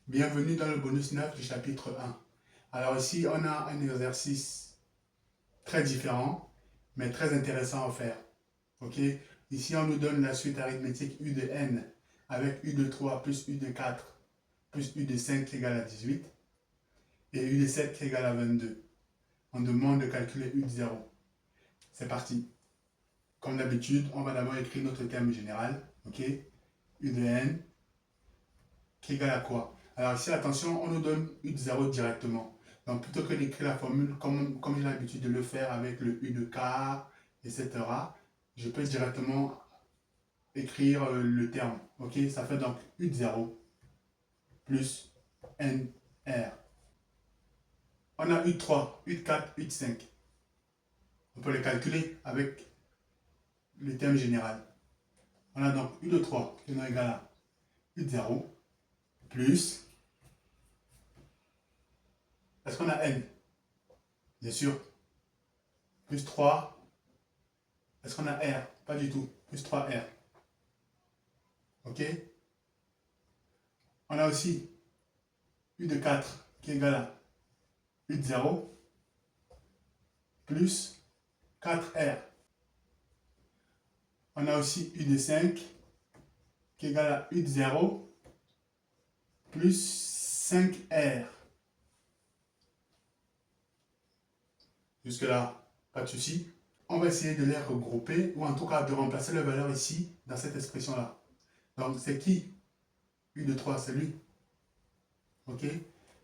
Bienvenue dans le bonus 9 du chapitre 1. Alors ici, on a un exercice très différent, mais très intéressant à faire. Ok? Ici, on nous donne la suite arithmétique U de n avec U de 3 plus U de 4 plus U de 5 qui est égal à 18 et U de 7 qui est égal à 22. On demande de calculer U de 0. C'est parti. Comme d'habitude, on va d'abord écrire notre terme général. Ok? U de n qui est égal à quoi? Alors ici, attention, on nous donne U de 0 directement. Donc plutôt que d'écrire la formule comme j'ai l'habitude de le faire avec le U de quart, etc., je peux directement écrire le terme. Ok, ça fait donc U de 0 plus NR. On a U de 3, U de 4, U de 5. On peut les calculer avec le terme général. On a donc U de 3 qui est égal à U de 0 plus. Est-ce qu'on a N? Bien sûr. Plus 3. Est-ce qu'on a R? Pas du tout. Plus 3R. Ok? On a aussi U de 4 qui est égal à U de 0 plus 4R. On a aussi U de 5 qui est égal à U de 0 plus 5R. Jusque-là, pas de souci. On va essayer de les regrouper, ou en tout cas de remplacer la valeur ici, dans cette expression-là. Donc, c'est qui? U de 3, c'est lui. Ok?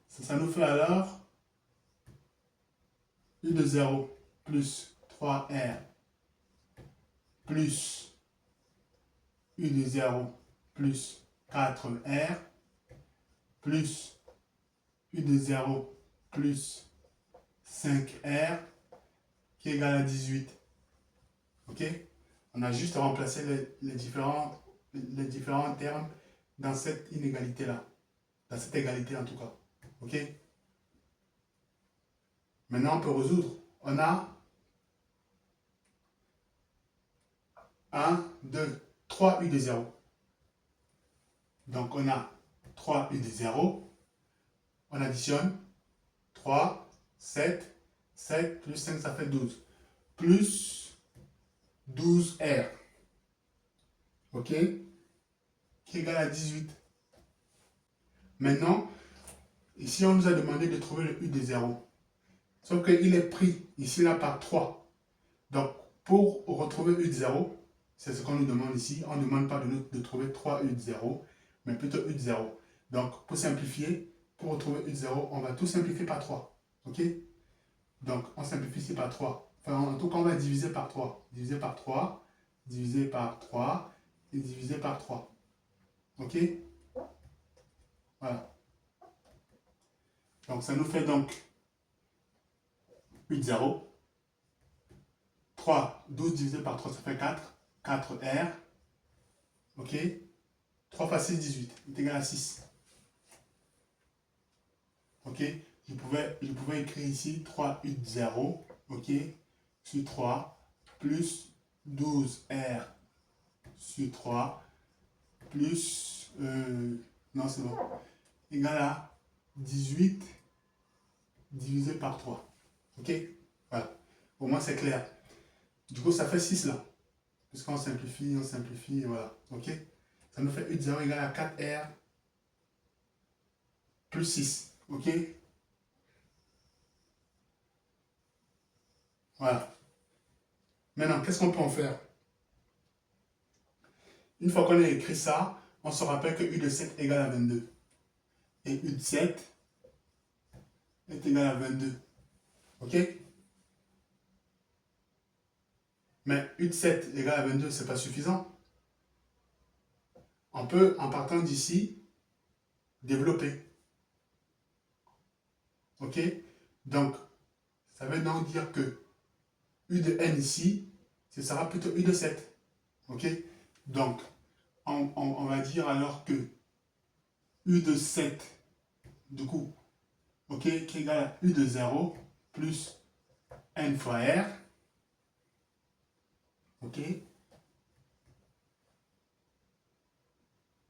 Ça nous fait alors U de 0 plus 3R plus U de 0 plus 4R plus U de 0 plus 5R qui est égal à 18. Ok? On a juste remplacé les différents termes dans cette inégalité-là. Dans cette égalité en tout cas. Ok? Maintenant, on peut résoudre. On a 1, 2, 3 U de 0. Donc, on a 3 U de 0. On additionne 3, 7, 7 plus 5, ça fait 12. Plus 12R. Ok? Qui est égal à 18. Maintenant, ici, on nous a demandé de trouver le U de 0. Sauf qu'il est pris ici, là, par 3. Donc, pour retrouver U de 0, c'est ce qu'on nous demande ici. On ne demande pas de trouver 3 U de 0, mais plutôt U de 0. Donc, pour simplifier, pour retrouver U de 0, on va tout simplifier par 3. Ok? Donc, on simplifie ici par 3. Enfin, en tout cas, on va diviser par 3. Diviser par 3, diviser par 3 et diviser par 3. Ok? Voilà. Donc, ça nous fait donc U de 0. 3, 12 divisé par 3, ça fait 4. 4R. Ok? 3 fois 6, 18. Il est égal à 6. Ok? Je pouvais écrire ici 3U de 0. Ok? Sur 3. Plus 12R sur 3. Plus... non, c'est bon. Égal à 18 divisé par 3. Ok? Voilà. Au moins, c'est clair. Du coup, ça fait 6 là. Puisqu'on simplifie, voilà. Ok? Ça nous fait U de 0 égale à 4R plus 6. Ok? Voilà. Maintenant, qu'est-ce qu'on peut en faire? Une fois qu'on a écrit ça, on se rappelle que U de 7 égale à 22. Et U de 7 est égal à 22. Ok? Mais U de 7 égale à 22, ce n'est pas suffisant. On peut, en partant d'ici, développer. Ok? Donc, ça veut donc dire que U de n ici, ce sera plutôt U de 7. Ok? Donc, on va dire alors que U de 7, du coup, ok, qui est égal à U de 0 plus n fois R. Ok?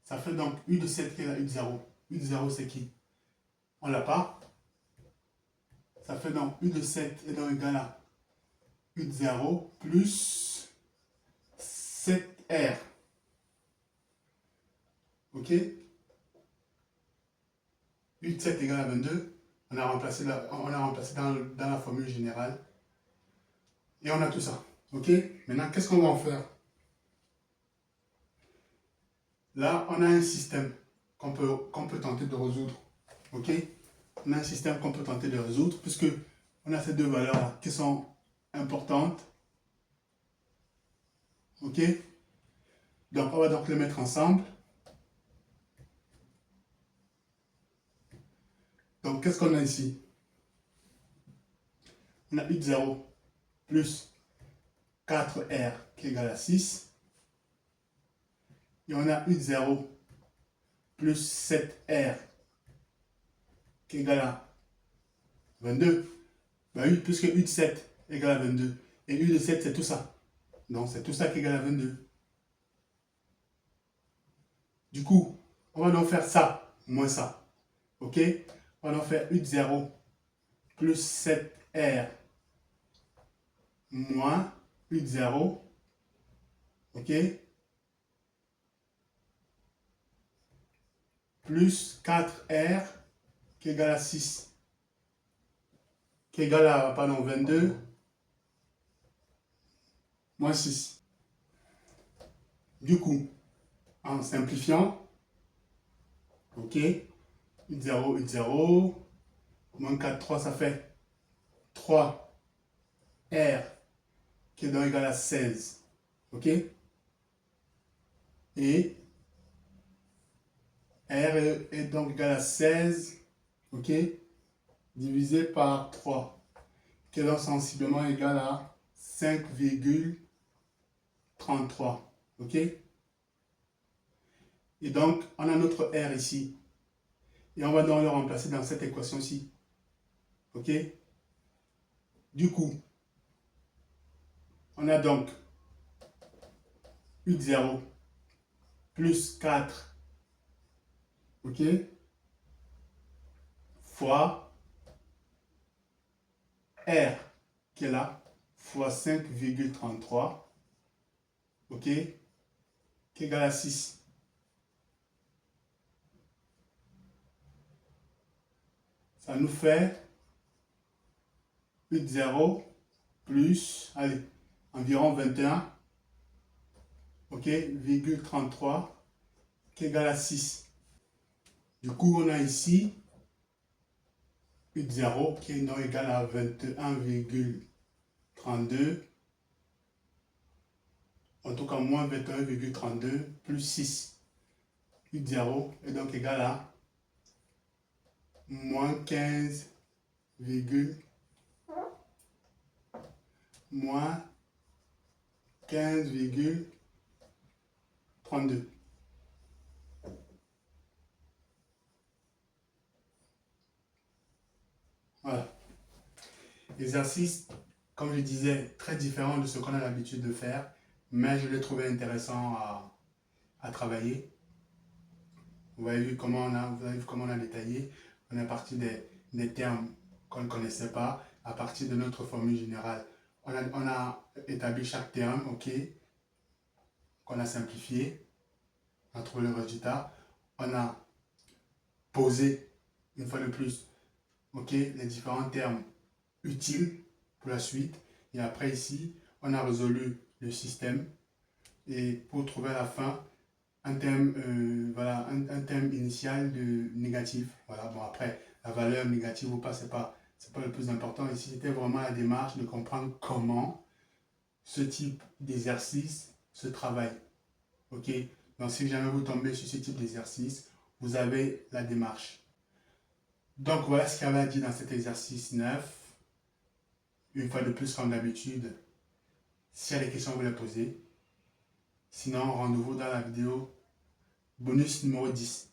Ça fait donc U de 7 qui est égal à U de 0. U0 c'est qui? On l'a pas. Ça fait donc U de 7 est donc égal à U de 0 plus 7R. Ok? U de 7 égale à 22. On a remplacé, dans la formule générale. Et on a tout ça. Ok? Maintenant, qu'est-ce qu'on va en faire? Là, on a un système qu'on peut tenter de résoudre. Ok? On a un système qu'on peut tenter de résoudre puisque on a ces deux valeurs qui sont importantes. Ok? Donc, on va donc les mettre ensemble. Donc, qu'est-ce qu'on a ici? On a U de 0 plus 4R qui est égal à 6. Et on a U de 0 plus 7R qui est égal à 22. Ben oui, puisque U de 7 est égal à 22. Et U de 7, c'est tout ça. Donc, c'est tout ça qui est égal à 22. Du coup, on va donc faire ça, moins ça. Ok? On va donc faire U de 0 plus 7R moins U de 0. Ok? Plus 4R qui est égal à 6. Qui est égal à, pardon, 22 moins 6. Du coup, en simplifiant, ok, U de 0, U de 0, moins 4, 3, ça fait 3R qui est donc égal à 16. Ok? Et R est donc égal à 16, ok, divisé par 3, qui est donc sensiblement égal à 5,33. Ok? Et donc, on a notre R ici. Et on va donc le remplacer dans cette équation-ci. Ok? Du coup, on a donc U de 0 plus 4, ok, fois R qui est là, fois 5,33, ok, qui est égal à 6. Ça nous fait U de 0 plus, allez, environ 21, ok, virgule 33, qui est égal à 6. Du coup, on a ici U de 0 qui est donc égal à 21,32, en tout cas moins 21,32 plus 6. U de 0 est donc égal à moins 15, moins 15,32. Voilà. Exercice, comme je disais, très différent de ce qu'on a l'habitude de faire, mais je l'ai trouvé intéressant à travailler. Vous avez vu comment on a détaillé. On est parti des termes qu'on ne connaissait pas, à partir de notre formule générale. On a établi chaque terme, ok, qu'on a simplifié, on a trouvé le résultat. On a posé, une fois de plus, ok, les différents termes utiles pour la suite. Et après ici, on a résolu le système. Et pour trouver à la fin un terme, voilà, un terme initial de négatif. Voilà, bon après, la valeur négative ou pas, c'est pas le plus important. Ici, c'était vraiment la démarche de comprendre comment ce type d'exercice se travaille. Ok? Donc si jamais vous tombez sur ce type d'exercice, vous avez la démarche. Donc voilà ce qu'il y avait à dire dans cet exercice 9. Une fois de plus, comme d'habitude, s'il y a des questions, vous les posez. Sinon, rendez-vous dans la vidéo bonus numéro 10.